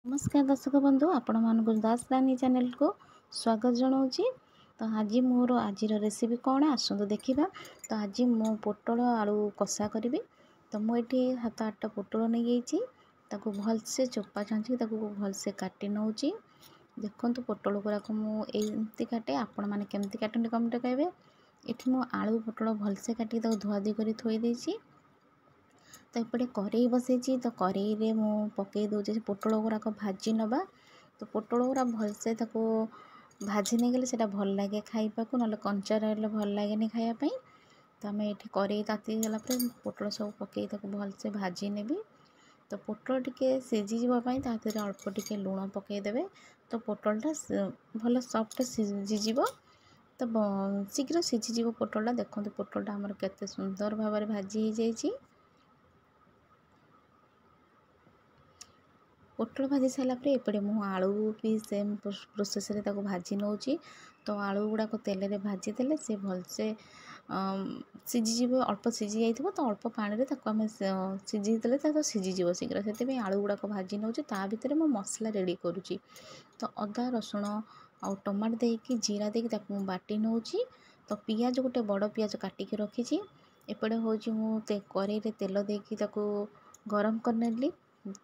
नमस्कार दर्शक बंधु आपण मानक दास रानी चैनल को स्वागत जनाऊँगी। तो आज मोर आज रेसिपी कौन आसतु देखा। तो आज मु पोटल आलू कषा करी। तो मुझे 7-8 पोटल नहीं जाइए भलसे चोपा छाँची भलसे काटी नौ। देखो पोटल गुराक मुझे काटे आपण मैंने केमती काटते कमेंट कहे। ये मु आलू पोटल भलसे काटी धुआधुई कर थोड़ी। तो ये कड़ई बसई तो कड़ई रे मु पकई दूचे पोटल गुराक भाजी नवा। तो पोटल गुरा भलसे भाजी नहीं गले से भल लगे खाइबा ना कंचा रही भल लगे खायापी। तो आम ये कड़ई ताती गला पोटल सब पकई भलसे भाजी नेबी। तो पोटल टिके सीझीवाई अल्प टिके लुण पकईदे। तो पोटलटा भल सफ्ट सीझीज। तो शीघ्र सीझीज पोटलटा। देखो पोटलटा आमर केते सुंदर भाव में भाजी हो जाइए। पोटल भाजी सारापर एपटे मु आलू भी सेम प्रोसेस रे भाजी नौ। तो आलू गुड़ाक तेल रे भाजी देले से भलसे सीझीज। अल्प सीझी जाइए तो अल्प पानी आम सीझीदे तो सीझीज शीघ्र से आलू गुड़ाक भाजी नौ। ता भितर मु मसला रेडी करुँची। तो अदा रसुण आ टमाटो देकी जीरा देकी बाटी नौ। तो पियाज गोटे बड़ पियाज काटिकी रखी। एपटे हूँ मु कड़ई तेल देकी गरम कर।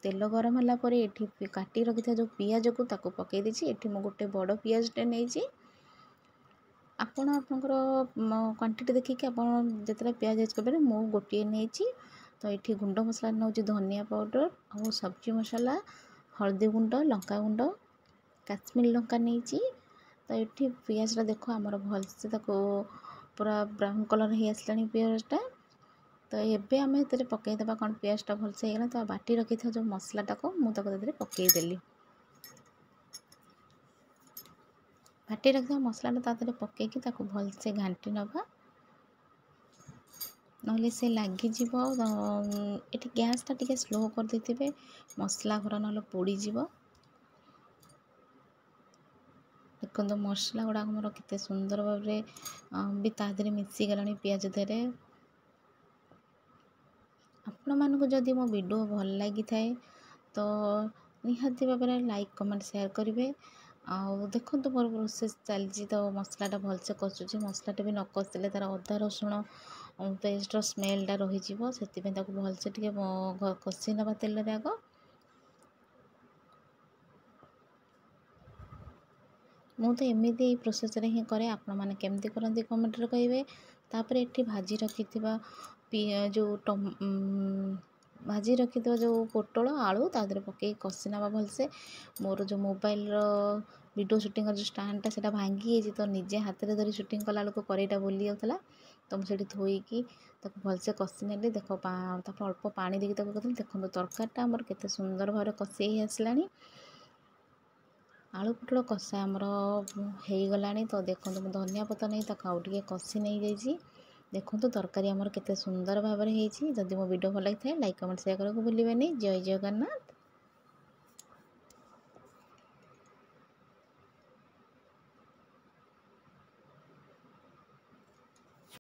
तेल गरम होला परे एठी काटी रखी जो पियाज को ताको पकई देछि। एठी मु गोटे बड़ पियाजटे नहीं। आपण आपनकर क्वांटिटी देखिए आपण जिते पियाज यूज करेंगे मु गोटे नहीं। तो ये गुंड मसला नौ धनिया पाउडर और सब्जी मसला हल्दी गुंड लंका गुंड काश्मीर लंका नहीं। तो ये पियाजटा देख आमर भलसे पूरा ब्राउन कलर हो आसला पियाजटा। तो ये आम ये पकईदे कौन पियाजटा भलसे होगा। तो बाटी रखी था जो मसलाटा को मुझे पकईदेली। बाटी रखा मसलाटा पकईकी भलसे घाटी नवा ना से लगिज। ये गैसटा टिके स्लो कर देते मसला घर ना पोड़ीज। देखो मसला गुड़ाक मोर केते सुंदर भाव में भी तादे मिसीगला पियाज देरे। आपण मानक जदि मो वीडियो भल लगी थाए तो निहाती भाव में लाइक कमेंट शेयर करेंगे। आउ देखो मोर प्रोसेस चलती। तो मसलाटा भलसे कषुची मसलाटा भी न कषिले तार अदा रसुण पेस्ट स्मेलटा रही से भलसे टे कषि नवा तेल आग। मु तो एमती प्रोसेस रे ही करे। आपण मैंने केमती करती कमेंट रे कहे। तापर ये भाजी रखी जो भाजी रखी जो पोटल आलू तादे पकई कषि नवा भलसे। मोर जो मोबाइल वीडियो शूटिंग जो स्टैंडटा से भांगी तो निजे हाथ में धरी शूटिंग कला बेलू कड़ईटा बोली जाता। तो मुझे थोईकी भलसे कषि नेली। देख अल्प पानी देकी देखो तरकारीटा आमर केते सुंदर भाव में कषि आसला। आलू पोटल कषा आमर हो गला। तो देखो धनिया पत्र नहीं आउ टे कषि नहीं जाइए। देखो तरकारी आमर केते सुंदर भाव में होती। जदि मो वीडियो भल लगी था लाइक कमेंट शेयर करने को भूलिए नहीं। जय जगन्नाथ।